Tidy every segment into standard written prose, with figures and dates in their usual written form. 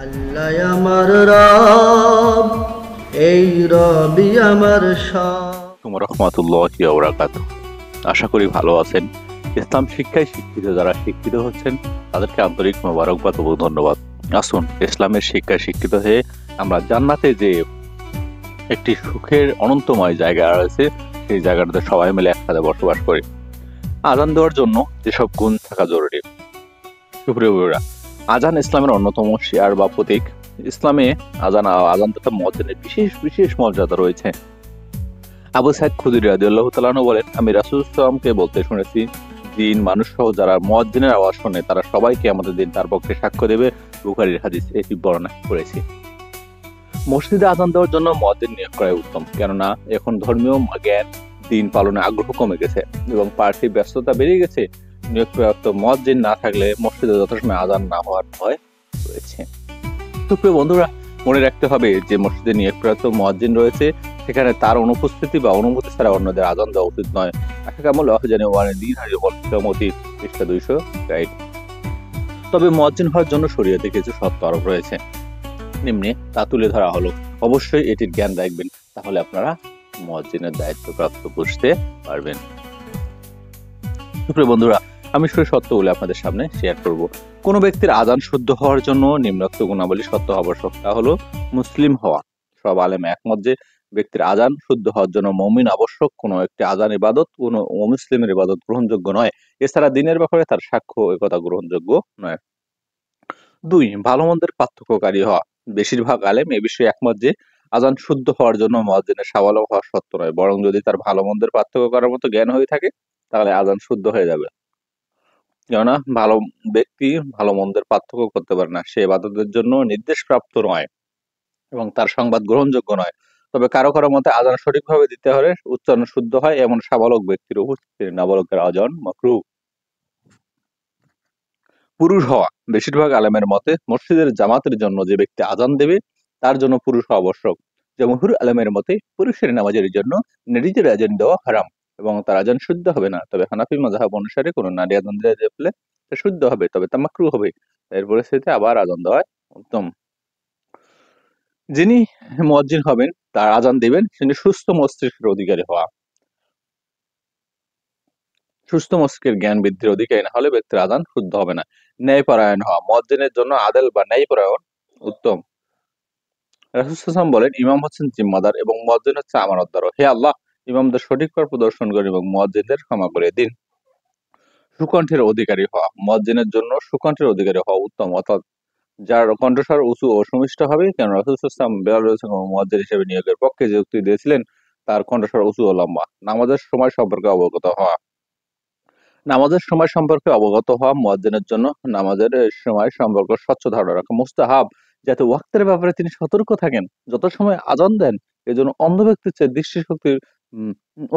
আল্লাহ আমার রব, এই রবি আমার সব। রহমাতুল্লাহি ওয়া বারাকাতুহু। আশা করি ভালো আছেন। ইসলাম শিক্ষায় শিক্ষিত যারা শিক্ষিত হচ্ছেন তাদেরকে আন্তরিক মোবারকবাদ ও ধন্যবাদ। আসুন ইসলামের শিক্ষায় শিক্ষিত হয়ে আমরা জান্নাতে যে একটি সুখের অনন্তময় জায়গা রয়েছে সেই জায়গাটাতে সবাই মিলে একসাথে বসবাস করি। আজান দেওয়ার জন্য যেসব গুণ থাকা জরুরি। সুপ্রিয় বন্ধুরা, আজান ইসলামের অন্যতম শিয়ার বা প্রতীক। ইসলামে আজান তথা মুয়াজ্জিনের বিশেষ বিশেষ মর্যাদা রয়েছে। আবু সাইদ খুদরি রাদিয়াল্লাহু তাআলা আনহু বলেন, আমি রাসূল সাল্লাল্লাহু আলাইহি ওয়াসাল্লামকে বলতে শুনেছি, জিন মানুষ সহ যারা মুয়াজ্জিনের আওয়াজ শোনে তারা সবাইকে আমাদের দিন তার পক্ষে সাক্ষ্য দেবে। বুখারীর হাদিস এটি বর্ণনা করেছি। মসজিদে আজান দেওয়ার জন্য মুয়াজ্জিন নিয়োগ করাই উত্তম, কেননা এখন ধর্মীয় জ্ঞান দিন পালনে আগ্রহ কমে গেছে এবং পার্থিব ব্যস্ততা বেড়ে গেছে। নিয়োগপ্রাপ্ত মুয়াজ্জিন না থাকলে মসজিদে যথাসময়ে আজান না হওয়ার ভয় রয়েছে। সুপ্রিয় বন্ধুরা, মনে রাখতে হবে যে মসজিদে নিয়োগপ্রাপ্ত মুয়াজ্জিন রয়েছে সেখানে তার অনুপস্থিতি বা অনুমতি ছাড়া অন্যদের আজান দেওয়া উচিত নয়। আহকামুল আহজানি ওয়া দিনহারি ওয়াল হিকমতি পৃষ্ঠা 200 গাইড। তবে মুয়াজ্জিন হওয়ার জন্য শরীয়তে কিছু শর্ত আরোপ রয়েছে, নিম্নে তা তুলে ধরা হলো। অবশ্যই এটির জ্ঞান রাখবেন, তাহলে আপনারা মুয়াজ্জিনের দায়িত্বপ্রাপ্ত বুঝতে পারবেন। সুপ্রিয় বন্ধুরা, আমি সেই সত্যগুলো আপনাদের সামনে শেয়ার করব। কোনো ব্যক্তির আজান শুদ্ধ হওয়ার জন্য নিম্নোক্ত গুণাবলী সত্য আবশ্যক। তা হলো মুসলিম হওয়া। সব আলেম একমত যে ব্যক্তির আজান শুদ্ধ হওয়ার জন্য মুমিন আবশ্যক। কোনো একটি আজান ইবাদত কোনো অমুসলিমের ইবাদত গ্রহণযোগ্য নয়। এছাড়া দিনের ব্যাপারে তার সাক্ষ্য একথা গ্রহণযোগ্য নয়। 2, ভালো মন্দের পার্থক্যকারী হওয়া। বেশিরভাগ আলেম এ বিষয়ে একমত যে আজান শুদ্ধ হওয়ার জন্য মুয়াজ্জিনের সাওয়ালক হওয়া সত্য নয়, বরং যদি তার ভালো মন্দের পার্থক্য করার মতো জ্ঞান হয়ে থাকে তাহলে আজান শুদ্ধ হয়ে যাবে। কেননা ভালো ব্যক্তি ভালো মন্দের পার্থক্য করতে পারে না, সে ইবাদতের জন্য নির্দেশপ্রাপ্ত নয় এবং তার সংবাদ গ্রহণযোগ্য নয়। তবে কারো কারো মতে আজান সঠিকভাবে দিতে হলে উচ্চারণ শুদ্ধ হয় এমন সাবালক ব্যক্তির উপস্থিতি নাবালকের আজান মাকরুহ। পুরুষ হওয়া। বেশিরভাগ আলেমের মতে মসজিদের জামাতের জন্য যে ব্যক্তি আজান দেবে তার জন্য পুরুষ হওয়া আবশ্যক। জমহুর আলেমের মতে পুরুষের নামাজের জন্য নারীদের আজান দেওয়া হারাম এবং তার আজান শুদ্ধ হবে না। তবে হানাফি মাযহাব অনুসারে কোনো নারী আজান দিলে তা শুদ্ধ হবে, তবে তা মাকরুহ হবে। এর পরিস্থিতিতে আবার আজান দেওয়া উত্তম। যিনি মুয়াজ্জিন হবেন তার আজান দিবেন তিনি সুস্থ মস্তিষ্কের অধিকারী হওয়া। সুস্থ মস্তিষ্কের জ্ঞান বৃদ্ধির অধিকারী না হলে ব্যক্তির আজান শুদ্ধ হবে না। ন্যায়পরায়ণ হওয়া। মুয়াজ্জিনের জন্য আদেল বা ন্যায়পরায়ণ উত্তম। রাসূল সাল্লাল্লাহু আলাইহি ওয়াসাল্লাম বলেন, ইমাম হচ্ছেন জিম্মাদার এবং মুয়াজ্জিন হচ্ছে আমানতদার। হে আল্লাহ, ইমামদের সঠিক পথ প্রদর্শন করেন এবং মুয়াজ্জিনদের ক্ষমা করে দিন। সুকণ্ঠের অধিকারী হওয়া। মুয়াজ্জিনের জন্য সুকণ্ঠের অধিকারী হওয়া উত্তম, অর্থাৎ যার কণ্ঠস্বর উঁচু ও সুমিষ্ট হবে। কেন রাসূল সাল্লাল্লাহু আলাইহি ওয়াসাল্লাম বেলাল রাদিয়াল্লাহু মুয়াজ্জিন হিসেবে নিয়োগের পক্ষে যে যুক্তি দিয়েছিলেন তার কণ্ঠস্বর উঁচু ও লম্বা। নামাজের সময় সম্পর্কে অবগত হওয়া। নামাজের সময় সম্পর্কে অবগত হওয়া মুয়াজ্জিনের জন্য নামাজের সময় সম্পর্কে স্বচ্ছ ধারণা রাখা মুস্তাহাব, যাতে ওয়াক্তের ব্যাপারে তিনি সতর্ক থাকেন। যত সময় আজান দেন এজন্য অন্ধ ব্যক্তির চেয়ে দৃষ্টিশক্তির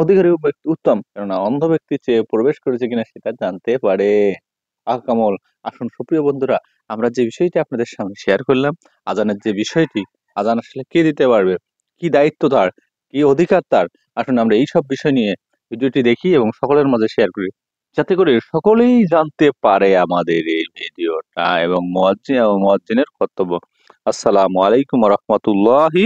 অধিকারী ব্যক্তি উত্তম, কেননা অন্ধ ব্যক্তির চেয়ে প্রবেশ করেছে কিনা সেটা জানতে পারে। আহকামল। আসুন সুপ্রিয় বন্ধুরা, আমরা যে বিষয়টি আপনাদের সামনে শেয়ার করলাম, আজানের যে বিষয়টি, আজান আসলে কে দিতে পারবে, কি দায়িত্ব তার, কি অধিকার তার, আসুন আমরা এই সব বিষয় নিয়ে ভিডিওটি দেখি এবং সকলের মাঝে শেয়ার করি, যাতে করে সকলেই জানতে পারে আমাদের এই ভিডিওটা এবং মুয়াজ্জিন ও মুয়াজ্জিনের কর্তব্য। আসসালামু আলাইকুম ওয়া রাহমাতুল্লাহি